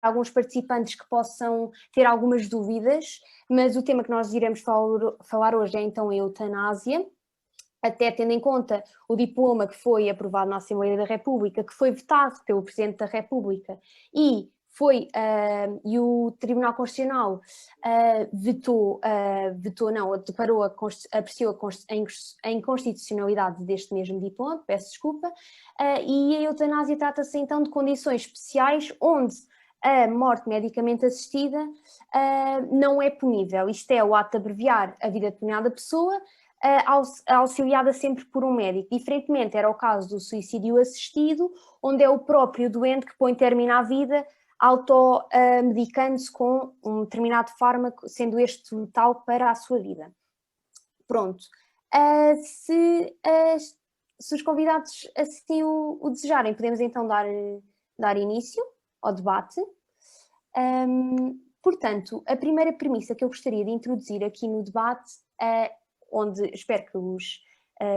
alguns participantes que possam ter algumas dúvidas, mas o tema que nós iremos falar hoje é então a eutanásia, até tendo em conta o diploma que foi aprovado na Assembleia da República, que foi vetado pelo Presidente da República e o Tribunal Constitucional apreciou a inconstitucionalidade deste mesmo diploma, peço desculpa, e a eutanásia trata-se então de condições especiais onde a morte medicamente assistida não é punível, isto é, o ato de abreviar a vida de determinada pessoa, auxiliada sempre por um médico. Diferentemente era o caso do suicídio assistido, onde é o próprio doente que põe término à vida, automedicando-se com um determinado fármaco, sendo este letal para a sua vida. Pronto. Se os convidados assim o desejarem, podemos então dar início ao debate. Portanto, a primeira premissa que eu gostaria de introduzir aqui no debate, onde espero que os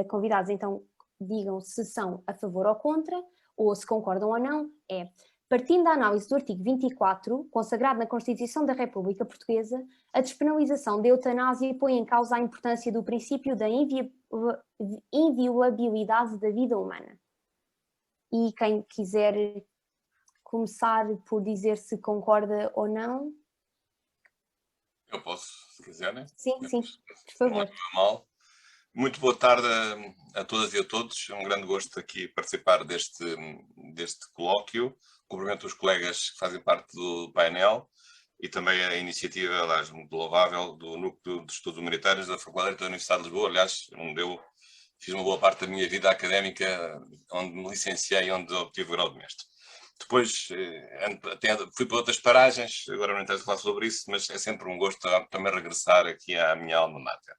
convidados então digam se são a favor ou contra, ou se concordam ou não, é: partindo da análise do artigo 24, consagrado na Constituição da República Portuguesa, a despenalização da eutanásia põe em causa a importância do princípio da inviolabilidade da vida humana. E quem quiser começar por dizer se concorda ou não. Eu posso, se quiserem. Sim, por favor. Mal. Muito boa tarde a todas e a todos. É um grande gosto aqui participar deste colóquio. Cumprimento os colegas que fazem parte do painel e também a iniciativa, aliás, muito louvável, do Núcleo de Estudos Humanitários da Faculdade da Universidade de Lisboa. Aliás, onde eu fiz uma boa parte da minha vida académica, onde me licenciei e onde obtive o grau de mestre. Depois fui para outras paragens, agora não interessa falar sobre isso, mas é sempre um gosto também regressar aqui à minha alma mater.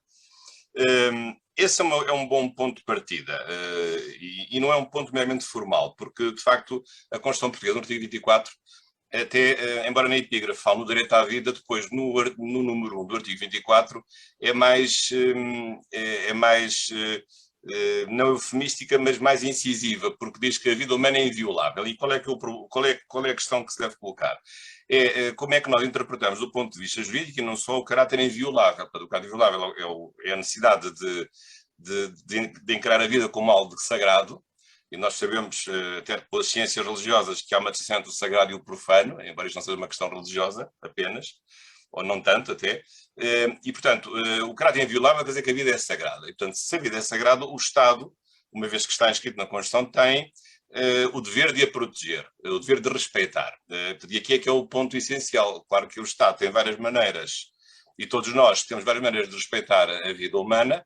Esse é um bom ponto de partida e não é um ponto meramente formal, porque de facto a Constituição Portuguesa, no artigo 24, até, embora na epígrafe fale no direito à vida, depois no número 1 do artigo 24 é mais não eufemística, mas mais incisiva, porque diz que a vida humana é inviolável. E qual é a questão que se deve colocar? Como é que nós interpretamos do ponto de vista jurídico e não só o caráter inviolável. O caráter inviolável é a necessidade de encarar a vida como algo sagrado, e nós sabemos, até pelas ciências religiosas, que há uma distinção entre o sagrado e o profano, embora isto não seja uma questão religiosa apenas, ou não tanto até, e portanto o caráter inviolável quer dizer que a vida é sagrada, e portanto se a vida é sagrada, o Estado, uma vez que está inscrito na Constituição, tem o dever de a proteger, o dever de respeitar, e aqui é que é o ponto essencial. Claro que o Estado tem várias maneiras, e todos nós temos várias maneiras de respeitar a vida humana.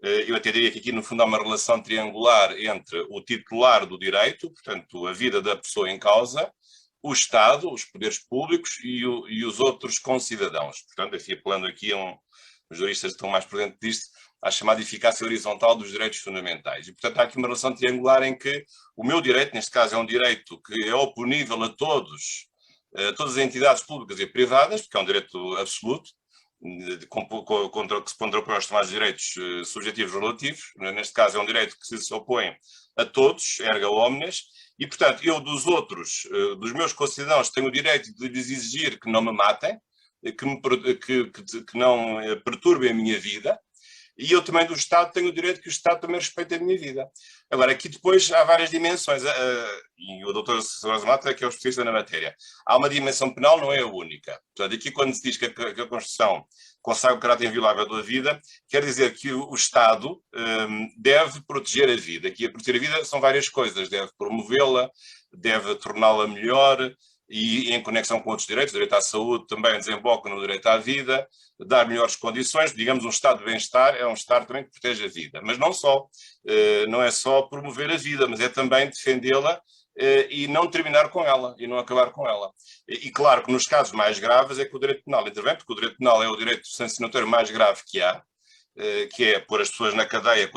Eu até diria que aqui no fundo há uma relação triangular entre o titular do direito, portanto a vida da pessoa em causa, o Estado, os poderes públicos e os outros concidadãos. Portanto, assim, apelando aqui os juristas que estão mais por dentro disto, à chamada eficácia horizontal dos direitos fundamentais. E, portanto, há aqui uma relação triangular em que o meu direito, neste caso, é um direito que é oponível a todas as entidades públicas e privadas, porque é um direito absoluto, que se contrapõe aos chamados direitos subjetivos relativos. Neste caso, é um direito que se opõe a todos, erga omnes. E, portanto, eu dos meus concidadãos, tenho o direito de lhes exigir que não me matem, que não perturbem a minha vida, e eu também do Estado tenho o direito que o Estado também respeite a minha vida. Agora, aqui depois há várias dimensões, e o Dr. Sousa Mata, que é o especialista na matéria. Há uma dimensão penal, não é a única. Portanto, aqui quando se diz que a Constituição consagra o caráter inviolável da vida, quer dizer que o Estado deve proteger a vida. Que a proteger a vida são várias coisas. Deve promovê-la, deve torná-la melhor, e em conexão com outros direitos, o direito à saúde também desemboca no direito à vida, dar melhores condições, digamos, um estado de bem-estar é um estado também que protege a vida, mas não só, não é só promover a vida, mas é também defendê-la e não terminar com ela, e não acabar com ela. E claro que nos casos mais graves é que o direito penal intervém, porque o direito penal é o direito sancionatório mais grave que há, que é pôr as pessoas na cadeia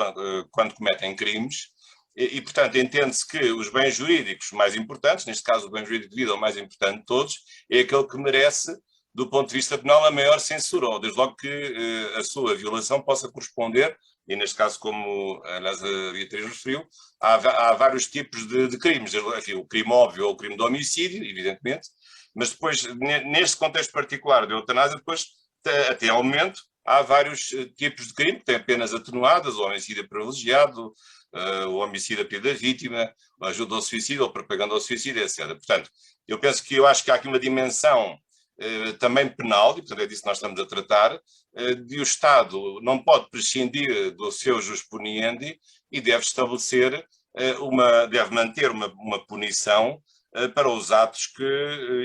quando cometem crimes. E, portanto, entende-se que os bens jurídicos mais importantes, neste caso o bem jurídico de vida, o mais importante de todos, é aquele que merece, do ponto de vista penal, a maior censura, ou desde logo que a sua violação possa corresponder, e neste caso, como aliás a Beatriz referiu, há vários tipos de crimes, enfim, o crime óbvio ou o crime de homicídio, evidentemente, Mas depois, neste contexto particular da eutanásia, depois, até ao momento, há vários tipos de crime que têm penas atenuadas, o homicídio privilegiado, o homicídio a pedido da vítima, a ajuda ao suicídio, ou propaganda ao suicídio, etc. Portanto, eu acho que há aqui uma dimensão também penal, e portanto é disso que nós estamos a tratar, de o Estado não pode prescindir do seu jus puniendi e deve estabelecer, deve manter uma punição para os atos que,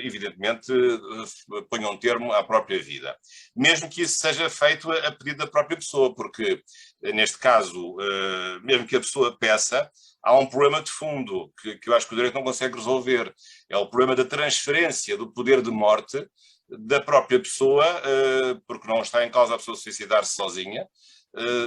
evidentemente, ponham termo à própria vida. Mesmo que isso seja feito a pedido da própria pessoa, porque, neste caso, mesmo que a pessoa peça, há um problema de fundo que eu acho que o direito não consegue resolver. É o problema da transferência do poder de morte da própria pessoa, porque não está em causa a pessoa suicidar-se sozinha,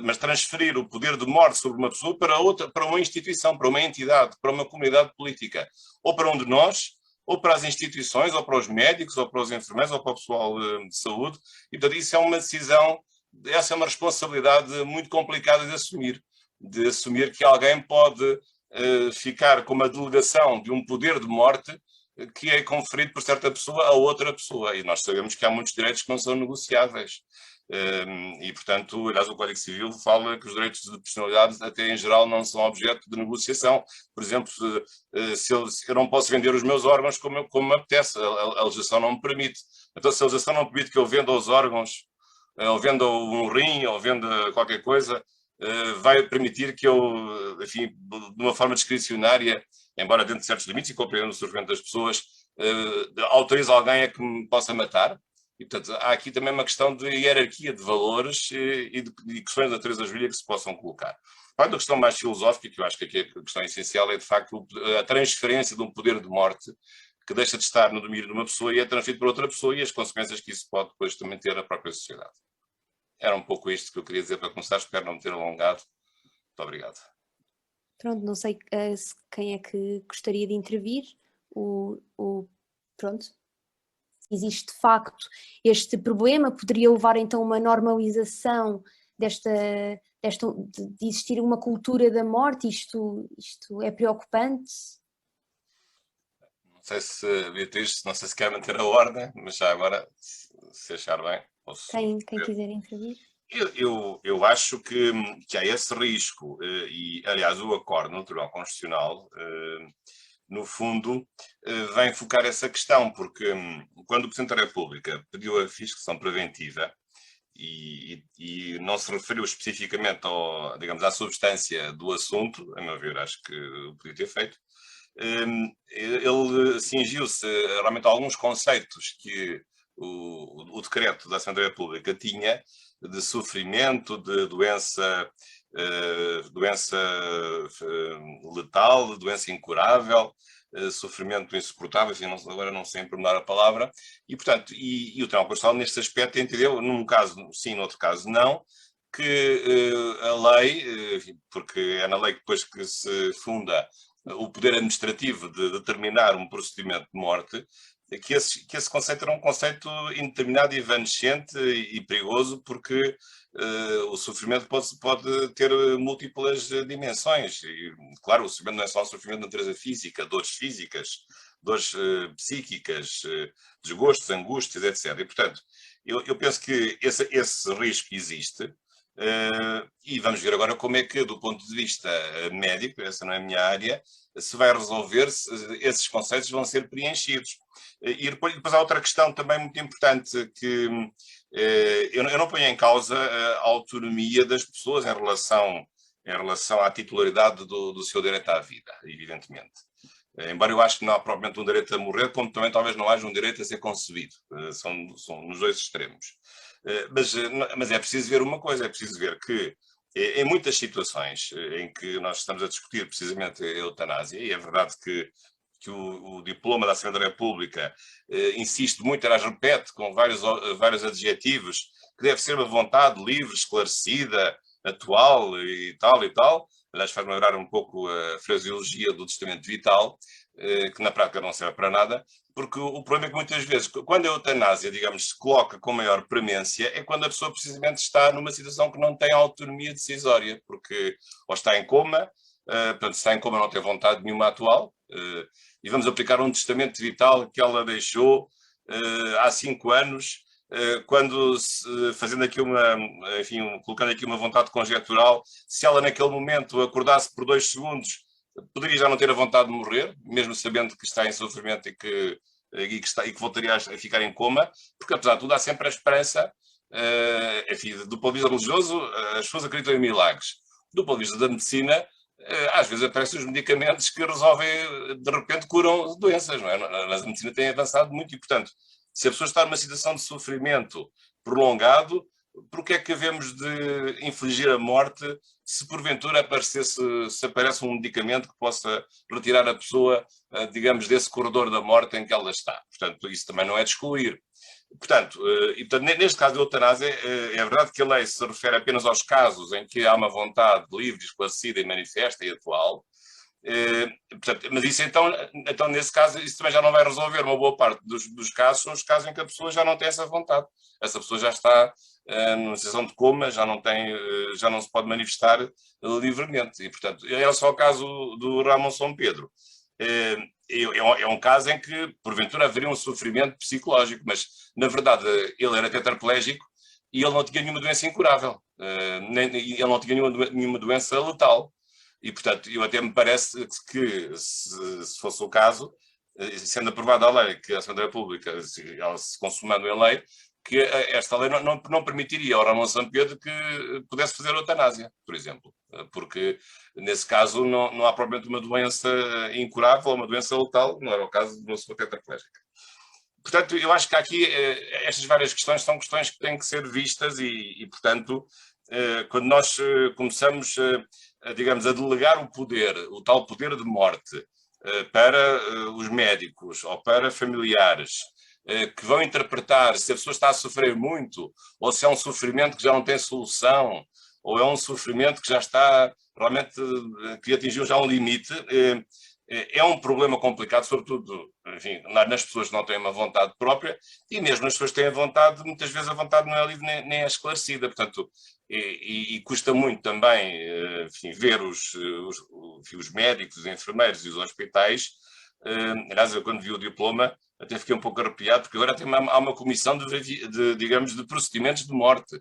mas transferir o poder de morte sobre uma pessoa para uma instituição, para uma entidade, para uma comunidade política, ou para um de nós, ou para as instituições, ou para os médicos, ou para os enfermeiros, ou para o pessoal de saúde. E, portanto, isso é uma decisão, essa é uma responsabilidade muito complicada de assumir que alguém pode ficar com uma delegação de um poder de morte que é conferido por certa pessoa a outra pessoa. E nós sabemos que há muitos direitos que não são negociáveis. E, portanto, aliás, o Código Civil fala que os direitos de personalidade, até em geral, não são objeto de negociação. Por exemplo, se eu não posso vender os meus órgãos como me apetece, a legislação não me permite. Então, se a legislação não permite que eu venda os órgãos, ou venda um rim, ou venda qualquer coisa, vai permitir que eu, enfim, de uma forma discricionária, embora dentro de certos limites e compreendendo o sofrimento das pessoas, autorize alguém a que me possa matar. E, portanto, há aqui também uma questão de hierarquia de valores e de questões da natureza jurídica que se possam colocar. A questão mais filosófica, que eu acho que aqui a questão essencial é, de facto, a transferência de um poder de morte que deixa de estar no domínio de uma pessoa e é transferido para outra pessoa e as consequências que isso pode depois também ter na própria sociedade. Era um pouco isto que eu queria dizer para começar, espero não me ter alongado. Muito obrigado. Pronto, não sei quem é que gostaria de intervir. Pronto. Existe de facto este problema, poderia levar então a uma normalização de existir uma cultura da morte, isto é preocupante? Não sei se, Beatriz, não sei se quer manter a ordem, mas já agora, se achar bem, posso... Quem quiser intervir? Eu acho que há esse risco, e aliás o acordo no Tribunal Constitucional, no fundo, vem focar essa questão, porque quando o Presidente da República pediu a fiscalização preventiva e não se referiu especificamente digamos, à substância do assunto, a meu ver, acho que o podia ter feito, ele cingiu-se realmente a alguns conceitos que o decreto da Assembleia da República tinha de sofrimento, de doença letal, doença incurável, sofrimento insuportável, enfim, agora não sei empregar a palavra, e portanto, e o Tribunal Constitucional neste aspecto entendeu, num caso sim, no outro caso não, que a lei, enfim, porque é na lei que depois que se funda o poder administrativo de determinar um procedimento de morte, que esse conceito era um conceito indeterminado e evanescente e perigoso, porque o sofrimento pode ter múltiplas dimensões. E, claro, o sofrimento não é só um sofrimento de natureza física, dores físicas, dores psíquicas, desgostos, angústias, etc. E, portanto, eu penso que esse risco existe. E vamos ver agora como é que, do ponto de vista médico, essa não é a minha área, se vai resolver, se esses conceitos vão ser preenchidos. E depois há outra questão também muito importante, que eu não ponho em causa a autonomia das pessoas em relação à titularidade do seu direito à vida, evidentemente. Embora eu acho que não há propriamente um direito a morrer, como também talvez não haja um direito a ser concebido. São nos dois extremos. Mas é preciso ver uma coisa, é preciso ver que em muitas situações em que nós estamos a discutir precisamente a eutanásia, e é verdade que o diploma da Assembleia da República insiste muito, aliás, repete com vários adjetivos, que deve ser uma vontade livre, esclarecida, atual e tal. Aliás, faz-me lembrar um pouco a fraseologia do testamento vital, que na prática não serve para nada, porque o problema é que muitas vezes, quando a eutanásia, digamos, se coloca com maior premência, é quando a pessoa precisamente está numa situação que não tem autonomia decisória, porque ou está em coma, portanto, se está em coma não tem vontade nenhuma atual, e vamos aplicar um testamento vital que ela deixou há 5 anos, quando, fazendo aqui colocando aqui uma vontade conjectural, se ela naquele momento acordasse por 2 segundos, poderia já não ter a vontade de morrer, mesmo sabendo que está em sofrimento e que voltaria a ficar em coma, porque apesar de tudo há sempre a esperança, enfim, do ponto de vista religioso, as pessoas acreditam em milagres. Do ponto de vista da medicina, às vezes aparecem os medicamentos que resolvem, de repente curam doenças, não é? A medicina tem avançado muito e, portanto, se a pessoa está numa situação de sofrimento prolongado, por que é que havemos de infligir a morte se porventura se aparece um medicamento que possa retirar a pessoa, digamos, desse corredor da morte em que ela está? Portanto, isso também não é de excluir. Portanto, neste caso da eutanásia, é verdade que a lei se refere apenas aos casos em que há uma vontade livre, esclarecida e manifesta e atual. Portanto, mas isso então, nesse caso, isso também já não vai resolver. Uma boa parte dos casos são os casos em que a pessoa já não tem essa vontade. Essa pessoa já está numa situação de coma, já não se pode manifestar livremente. E, portanto, em relação ao caso do Ramon São Pedro, é um caso em que, porventura, haveria um sofrimento psicológico, mas, na verdade, ele era tetraplégico e ele não tinha nenhuma doença incurável, ele não tinha nenhuma doença letal. E, portanto, eu até me parece que, se fosse o caso, sendo aprovada a lei, que a Assembleia da República, ela se consumando em lei, que esta lei não permitiria ao Ramon São Pedro que pudesse fazer eutanásia, por exemplo, porque nesse caso não há propriamente uma doença incurável ou uma doença letal, não era o caso de uma pessoa tetraplégica. Portanto, eu acho que aqui estas várias questões são questões que têm que ser vistas e portanto, quando nós começamos, digamos, a delegar o poder, o tal poder de morte, para os médicos ou para familiares, que vão interpretar se a pessoa está a sofrer muito, ou se é um sofrimento que já não tem solução, ou é um sofrimento que já está realmente, que atingiu já um limite, é um problema complicado, sobretudo, enfim, nas pessoas que não têm uma vontade própria, e mesmo as pessoas que têm a vontade, muitas vezes a vontade não é livre nem é esclarecida, portanto, e custa muito também, enfim, ver os médicos, os enfermeiros e os hospitais. Aliás, eu quando vi o diploma até fiquei um pouco arrepiado, porque agora há uma comissão digamos, de procedimentos de morte.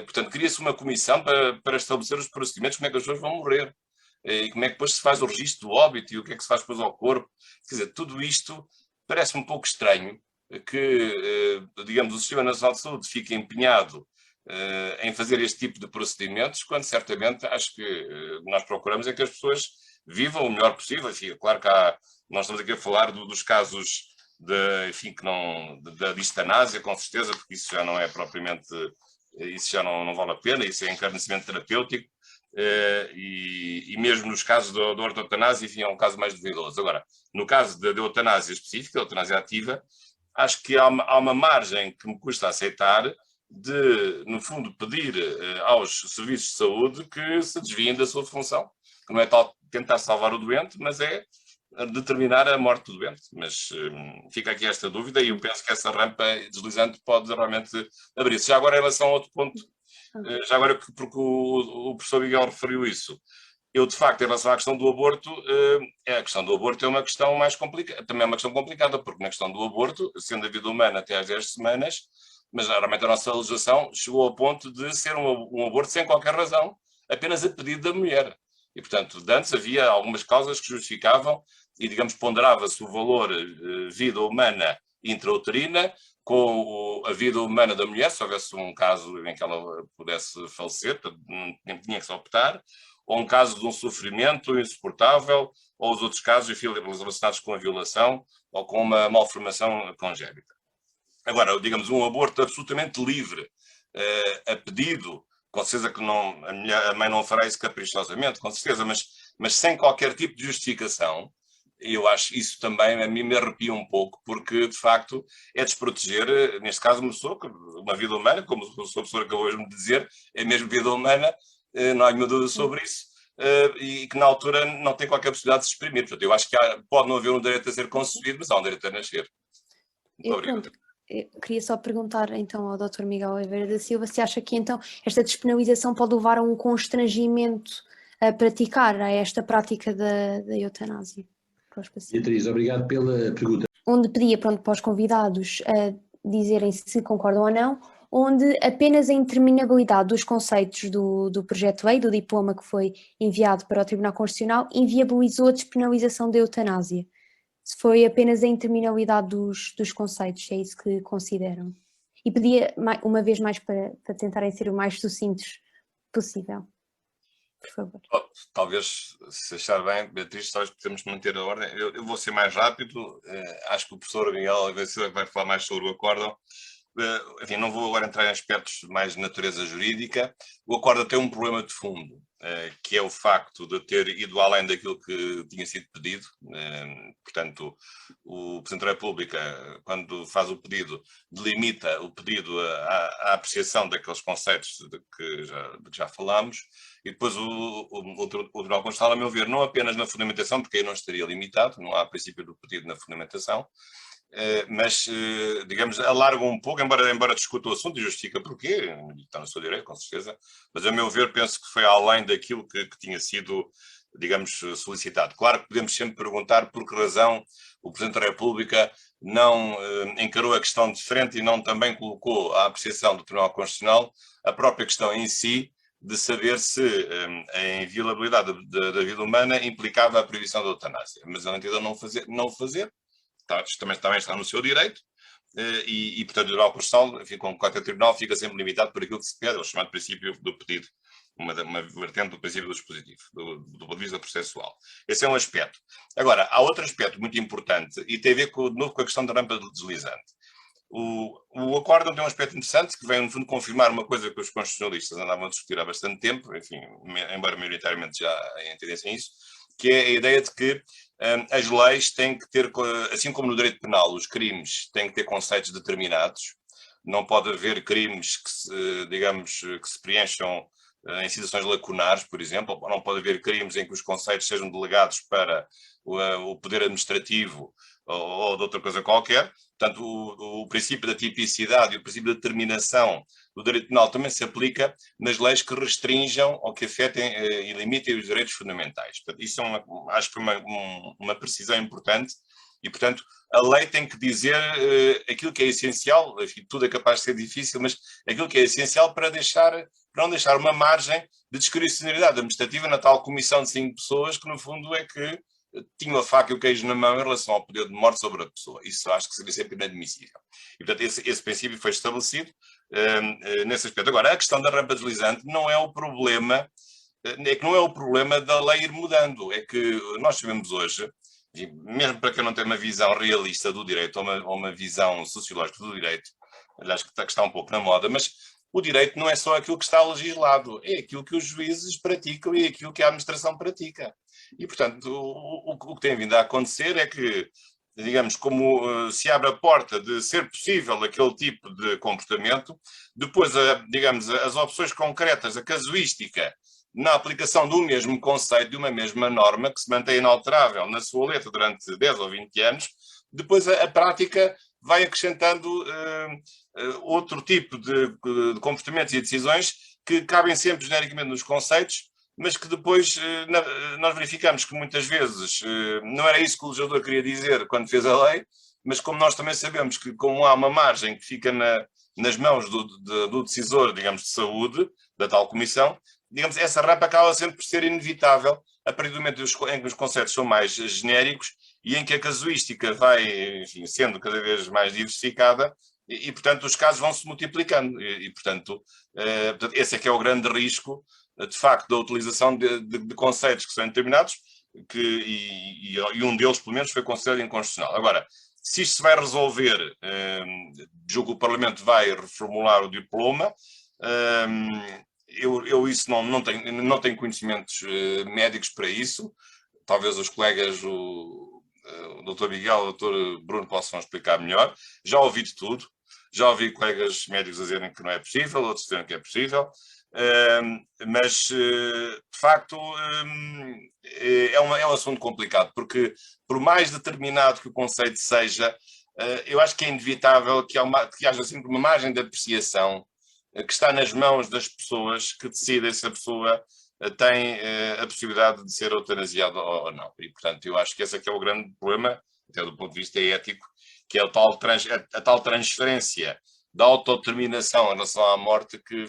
Portanto, cria-se uma comissão para estabelecer os procedimentos, como é que as pessoas vão morrer, e como é que depois se faz o registro do óbito e o que é que se faz depois ao corpo. Quer dizer, tudo isto parece um pouco estranho que, digamos, o Sistema Nacional de Saúde fique empenhado em fazer este tipo de procedimentos, quando certamente acho que nós procuramos é que as pessoas vivam o melhor possível. Enfim, claro que nós estamos aqui a falar dos casos da distanásia, com certeza, porque isso já não é propriamente, isso já não vale a pena, isso é encarnecimento terapêutico, e mesmo nos casos da ortotanásia, enfim, é um caso mais duvidoso. Agora, no caso da eutanásia específica, da eutanásia ativa, acho que há uma margem que me custa aceitar de, no fundo, pedir aos serviços de saúde que se desviem da sua função, que não é tal tentar salvar o doente, mas é determinar a morte do doente. Mas fica aqui esta dúvida e eu penso que essa rampa deslizante pode realmente abrir-se. Já agora, em relação a outro ponto, já agora porque o professor Miguel referiu isso, eu de facto, em relação à questão do aborto, a questão do aborto é uma questão mais complicada, também é uma questão complicada, porque na questão do aborto, sendo a vida humana até às 10 semanas, mas realmente a nossa legislação chegou ao ponto de ser um aborto sem qualquer razão, apenas a pedido da mulher. E, portanto, antes havia algumas causas que justificavam e, digamos, ponderava-se o valor vida humana intrauterina com a vida humana da mulher, se houvesse um caso em que ela pudesse falecer, nem tinha que se optar, ou um caso de um sofrimento insuportável, ou os outros casos, enfim, relacionados com a violação ou com uma malformação congénita. Agora, digamos, um aborto absolutamente livre, a pedido, com certeza que a mãe não fará isso caprichosamente, com certeza, mas sem qualquer tipo de justificação, eu acho isso também, a mim me arrepia um pouco, porque de facto é desproteger, neste caso uma vida humana, como o professor acabou de me dizer, é mesmo vida humana, não há nenhuma dúvida sobre isso, e que na altura não tem qualquer possibilidade de se exprimir. Portanto, eu acho que pode não haver um direito a ser concebido, mas há um direito a nascer. Muito obrigado. Eu queria só perguntar então ao Dr. Miguel Oliveira da Silva se acha que então esta despenalização pode levar a um constrangimento a praticar esta prática da eutanásia. para os pacientes. Beatriz, obrigado pela pergunta. Onde pedia, pronto, para os convidados dizerem se concordam ou não, onde apenas a interminabilidade dos conceitos do projeto lei, do diploma que foi enviado para o Tribunal Constitucional, inviabilizou a despenalização da eutanásia. Se foi apenas a interminabilidade dos conceitos, é isso que consideram. E pedia uma vez mais para tentarem ser o mais sucintos possível. Por favor. Talvez, se achar bem, Beatriz, talvez podemos manter a ordem. Eu vou ser mais rápido. Acho que o professor Miguel vai falar mais sobre o acórdão. Enfim, não vou agora entrar em aspectos mais de natureza jurídica. O acórdão tem um problema de fundo, que é o facto de ter ido além daquilo que tinha sido pedido. Portanto, o Presidente da República, quando faz o pedido, delimita o pedido à apreciação daqueles conceitos de que já falámos, e depois o Tribunal Constitucional, a meu ver, não apenas na fundamentação, porque aí não estaria limitado, não há princípio do pedido na fundamentação, mas, digamos, alarga um pouco, embora discuta o assunto e justifica porquê, está no seu direito, com certeza, mas a meu ver penso que foi além daquilo que tinha sido, digamos, solicitado. Claro que podemos sempre perguntar por que razão o Presidente da República não encarou a questão de frente e não também colocou à apreciação do Tribunal Constitucional a própria questão em si, de saber se a inviolabilidade da vida humana implicava a proibição da eutanásia. Mas ele entendeu não fazer. Também está no seu direito, e portanto o Tribunal Constitucional, enfim, como qualquer tribunal, fica sempre limitado por aquilo que se pede, o chamado princípio do pedido, uma vertente do princípio do dispositivo, do ponto de vista processual. Esse é um aspecto. Agora, há outro aspecto muito importante, e tem a ver de novo com a questão da rampa deslizante. O acórdão tem um aspecto interessante, que vem, no fundo, confirmar uma coisa que os constitucionalistas andavam a discutir há bastante tempo, enfim, embora maioritariamente já entendessem isso, que é a ideia de que as leis têm que ter, assim como no direito penal, os crimes têm que ter conceitos determinados. Não pode haver crimes que digamos, que se preencham em situações lacunares, por exemplo. Não pode haver crimes em que os conceitos sejam delegados para o poder administrativo ou de outra coisa qualquer. Portanto, o princípio da tipicidade e o princípio da determinação do direito penal também se aplica nas leis que restringam ou que afetem e limitem os direitos fundamentais. Portanto, isso acho que é uma precisão importante e, portanto, a lei tem que dizer aquilo que é essencial, enfim, tudo é capaz de ser difícil, mas aquilo que é essencial para não deixar uma margem de discricionariedade administrativa na tal comissão de 5 pessoas que, no fundo, é que tinham a faca e o queijo na mão em relação ao poder de morte sobre a pessoa. Isso acho que seria sempre inadmissível. E, portanto, esse princípio foi estabelecido nesse aspecto. Agora, a questão da rampa deslizante não é o problema, da lei ir mudando. É que nós sabemos hoje, mesmo para quem não tem uma visão realista do direito ou uma visão sociológica do direito, aliás, que está um pouco na moda, mas o direito não é só aquilo que está legislado, é aquilo que os juízes praticam e aquilo que a administração pratica. E, portanto, o que tem vindo a acontecer é que, digamos, como se abre a porta de ser possível aquele tipo de comportamento, depois, digamos, as opções concretas, a casuística, na aplicação do mesmo conceito, de uma mesma norma, que se mantém inalterável na sua letra durante 10 ou 20 anos, depois a prática vai acrescentando outro tipo de comportamentos e decisões que cabem sempre genericamente nos conceitos, mas que depois nós verificamos que muitas vezes não era isso que o legislador queria dizer quando fez a lei, mas como nós também sabemos que como há uma margem que fica nas mãos do decisor, digamos, de saúde, da tal comissão, digamos, essa rampa acaba sempre por ser inevitável a partir do momento em que os conceitos são mais genéricos e em que a casuística vai, enfim, sendo cada vez mais diversificada e, portanto, os casos vão se multiplicando portanto, esse é que é o grande risco, de facto, da utilização de conceitos que são determinados e um deles, pelo menos, foi considerado inconstitucional. Agora, se isto se vai resolver, julgo que o Parlamento vai reformular o diploma. Eu isso não tenho conhecimentos médicos para isso. Talvez os colegas, o Dr. Miguel e o Dr. Bruno possam explicar melhor. Já ouvi de tudo. Já ouvi colegas médicos a dizerem que não é possível, outros dizerem que é possível. Mas, de facto, é um assunto complicado, porque por mais determinado que o conceito seja, eu acho que é inevitável que haja sempre uma margem de apreciação que está nas mãos das pessoas que decidem se a pessoa tem a possibilidade de ser eutanasiado ou não. E, portanto, eu acho que esse é que é o grande problema, até do ponto de vista ético, que é a tal transferência da autodeterminação em relação à morte que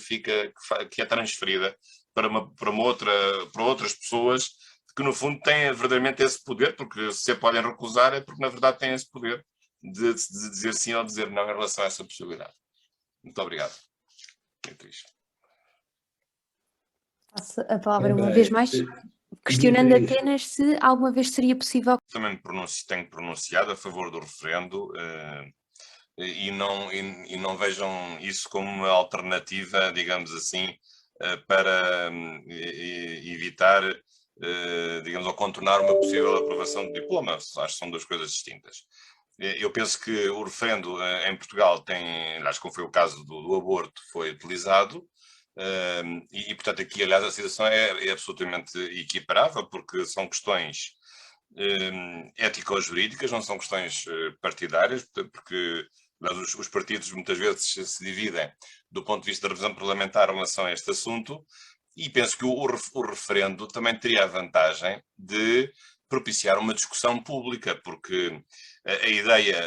é transferida para outras pessoas que, no fundo, têm verdadeiramente esse poder, porque se podem recusar é porque, na verdade, têm esse poder de dizer sim ou dizer não em relação a essa possibilidade. Muito obrigado. Passo a palavra uma vez mais, questionando apenas se alguma vez seria possível. Também tenho pronunciado a favor do referendo e não vejam isso como uma alternativa, digamos assim, para evitar, digamos, ou contornar uma possível aprovação de diploma. Acho que são duas coisas distintas. Eu penso que o referendo em Portugal tem, acho que foi o caso do aborto, foi utilizado, e portanto aqui, aliás, a situação é absolutamente equiparável, porque são questões ético-jurídicas, não são questões partidárias, porque os partidos muitas vezes se dividem do ponto de vista da revisão parlamentar em relação a este assunto, e penso que o referendo também teria a vantagem de propiciar uma discussão pública, porque a ideia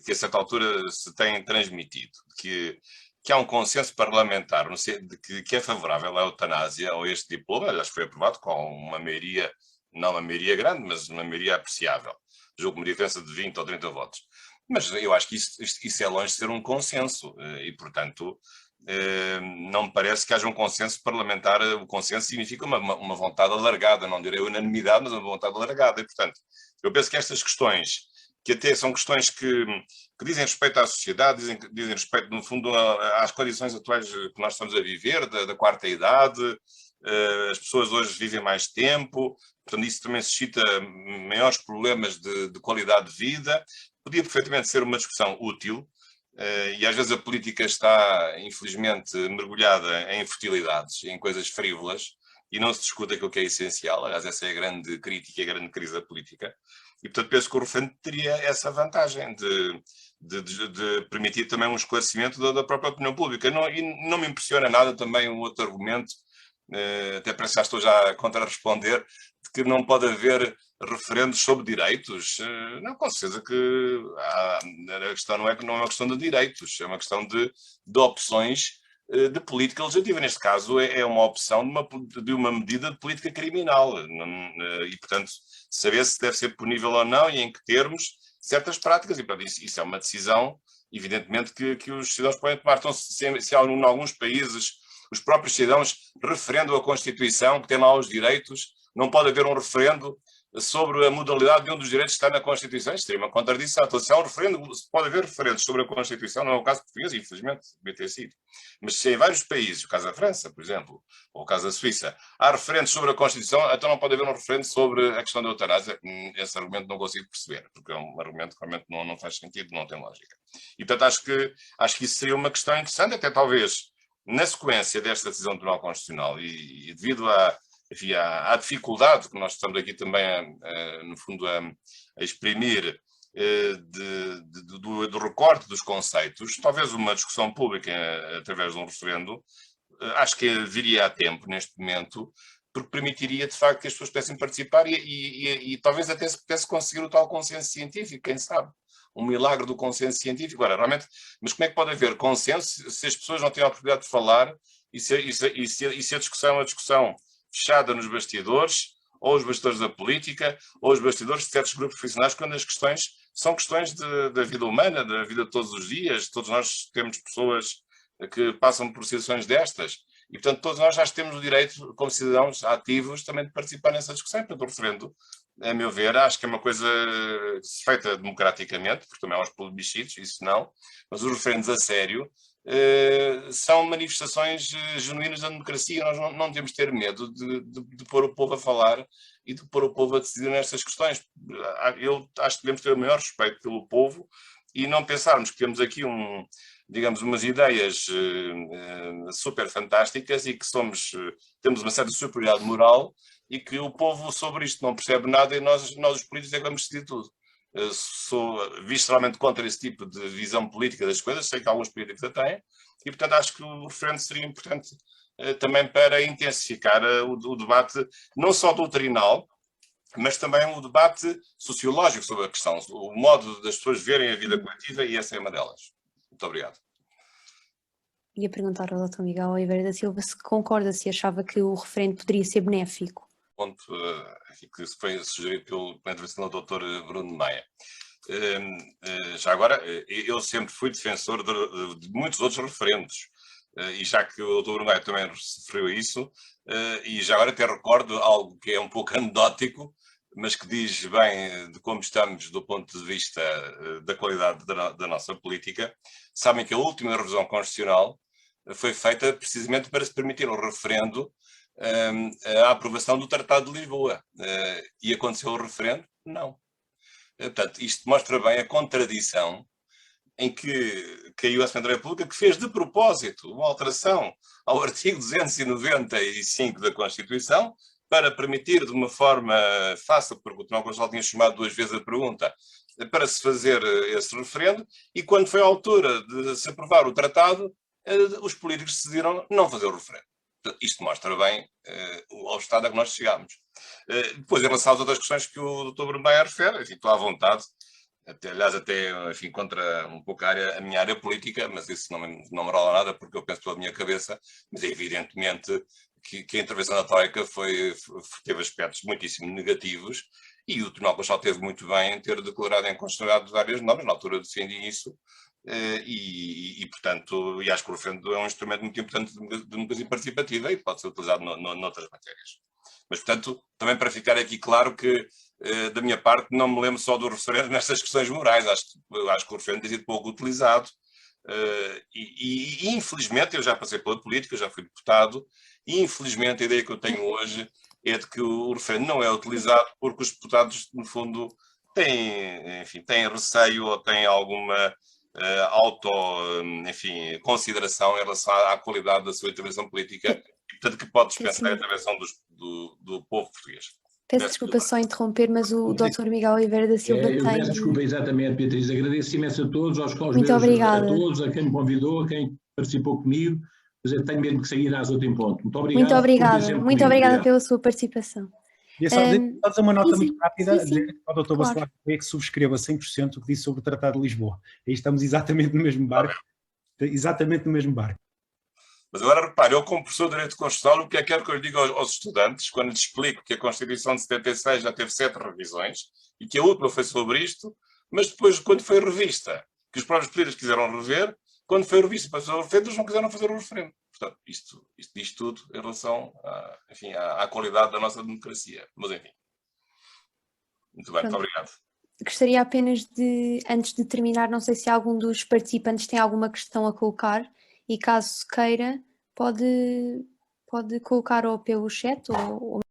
que a certa altura se tem transmitido, que há um consenso parlamentar que é favorável à eutanásia ou a este diploma, aliás foi aprovado com uma maioria, não uma maioria grande, mas uma maioria apreciável, julgo uma diferença de 20 ou 30 votos. Mas eu acho que isso é longe de ser um consenso e, portanto, não me parece que haja um consenso parlamentar. O consenso significa uma vontade alargada, não direi unanimidade, mas uma vontade alargada. E, portanto, eu penso que estas questões, que até são questões que dizem respeito à sociedade, dizem respeito, no fundo, às condições atuais que nós estamos a viver, da quarta idade, as pessoas hoje vivem mais tempo, portanto, isso também suscita maiores problemas de qualidade de vida. Podia perfeitamente ser uma discussão útil, e às vezes a política está, infelizmente, mergulhada em futilidades, em coisas frívolas, e não se discute aquilo que é essencial. Aliás, essa é a grande crítica e a grande crise da política. E, portanto, penso que o referendo teria essa vantagem de permitir também um esclarecimento da própria opinião pública. E não me impressiona nada também um outro argumento, até parece que já estou já a contra-responder, de que não pode haver referendos sobre direitos. Não, com certeza que a questão não é uma questão de direitos, é uma questão de opções de política legislativa. Neste caso é uma opção de uma medida de política criminal e, portanto, saber se deve ser punível ou não e em que termos certas práticas, e portanto isso é uma decisão, evidentemente, que os cidadãos podem tomar. Então, se em alguns países os próprios cidadãos referendam a Constituição, que tem lá os direitos, não pode haver um referendo sobre a modalidade de um dos direitos que está na Constituição. Isto seria uma contradição. Então, se há um referendo, pode haver referendos sobre a Constituição, não é o caso português, infelizmente, devia ter sido. Mas se em vários países, o caso da França, por exemplo, ou o caso da Suíça, há referendos sobre a Constituição, então não pode haver um referendo sobre a questão da eutanásia. Esse argumento não consigo perceber, porque é um argumento que realmente não faz sentido, não tem lógica. E, portanto, acho que isso seria uma questão interessante, até talvez na sequência desta decisão do Tribunal Constitucional e devido à dificuldade que nós estamos aqui também, no fundo, a exprimir do recorte dos conceitos, talvez uma discussão pública através de um referendo, acho que viria a tempo neste momento, porque permitiria, de facto, que as pessoas pudessem participar e talvez até se pudesse conseguir o tal consenso científico, quem sabe? Um milagre do consenso científico. Agora, realmente, mas como é que pode haver consenso se as pessoas não têm a oportunidade de falar e se a discussão é uma discussão fechada nos bastidores, ou os bastidores da política, ou os bastidores de certos grupos profissionais, quando as questões são questões da vida humana, da vida de todos os dias. Todos nós temos pessoas que passam por situações destas. E, portanto, todos nós já temos o direito, como cidadãos ativos, também de participar nessa discussão. Portanto, o referendo, a meu ver, acho que é uma coisa feita democraticamente, porque também há os plebiscitos, isso não, mas os referendos a sério são manifestações genuínas da democracia. Nós não temos de ter medo de pôr o povo a falar e de pôr o povo a decidir nestas questões. Eu acho que devemos ter o maior respeito pelo povo e não pensarmos que temos aqui digamos, umas ideias super fantásticas e que temos uma certa superioridade moral e que o povo sobre isto não percebe nada e nós os políticos é que vamos decidir tudo. Sou visceralmente contra esse tipo de visão política das coisas, sei que alguns políticos a têm, e portanto acho que o referendo seria importante também para intensificar o debate, não só doutrinal, mas também o debate sociológico sobre a questão, o modo das pessoas verem a vida coletiva, e essa é uma delas. Muito obrigado. Ia perguntar ao Dr. Miguel Oliveira da Silva se concorda, se achava que o referendo poderia ser benéfico. Ponto que foi sugerido pela intervenção do Dr. Bruno Maia. Já agora, eu sempre fui defensor de muitos outros referendos, e já que o Dr. Bruno Maia também referiu isso, e já agora até recordo algo que é um pouco anedótico, mas que diz bem de como estamos do ponto de vista da qualidade da nossa política. Sabem que a última revisão constitucional foi feita precisamente para se permitir um referendo a aprovação do Tratado de Lisboa. E aconteceu o referendo? Não. Portanto, isto mostra bem a contradição em que caiu a Assembleia da República, que fez de propósito uma alteração ao artigo 295 da Constituição para permitir de uma forma fácil, porque o Tribunal Constitucional tinha chamado 2 vezes a pergunta, para se fazer esse referendo, e quando foi a altura de se aprovar o tratado, os políticos decidiram não fazer o referendo. Isto mostra bem ao estado a que nós chegámos. Depois, em relação às outras questões que o Dr. Bruno Maia refere, enfim, estou à vontade, aliás, enfim, contra um pouco a minha área política, mas isso não me rola nada, porque eu penso pela minha cabeça, mas é evidentemente que a intervenção da Troika teve aspectos muitíssimo negativos, e o Tribunal Constitucional teve muito bem em ter declarado a inconstitucionalidade de várias normas. Na altura defendi isso, e portanto, acho que o referendo é um instrumento muito importante de democracia participativa e pode ser utilizado noutras matérias. Mas, portanto, também para ficar aqui claro que, da minha parte, não me lembro só do referendo nestas questões morais. Acho que o referendo tem sido pouco utilizado, e infelizmente, eu já passei pela política, já fui deputado, e infelizmente a ideia que eu tenho hoje é de que o referendo não é utilizado porque os deputados, no fundo, têm receio ou têm alguma consideração em relação à qualidade da sua intervenção política, e portanto que pode dispensar a intervenção do povo português. Peço desculpa só interromper, mas o Dr. Miguel Oliveira da Silva eu tem... peço desculpa, exatamente, Beatriz. Agradeço imenso a todos, a todos, a quem me convidou, a quem participou comigo. Mas eu tenho mesmo que sair às 8 em ponto. Muito obrigado. Muito obrigada pela sua participação. E só dizer uma nota muito rápida, sim, dizer ao Dr. Bacelar que subscreva 100% o que disse sobre o Tratado de Lisboa. Aí estamos exatamente no mesmo barco. Exatamente no mesmo barco. Mas agora repare, eu como professor de Direito Constitucional, o que é que quero que eu lhe diga aos estudantes, quando lhes explico que a Constituição de 76 já teve 7 revisões, e que a última foi sobre isto, mas depois, quando foi revista, que os próprios políticos quiseram rever, quando foi revista para fazer o referendo, eles não quiseram fazer o referendo. Portanto, isto diz tudo em relação à qualidade da nossa democracia. Mas enfim. Muito bem, muito obrigado. Gostaria apenas de, antes de terminar, não sei se algum dos participantes tem alguma questão a colocar, e caso queira, pode colocar ou pelo chat ou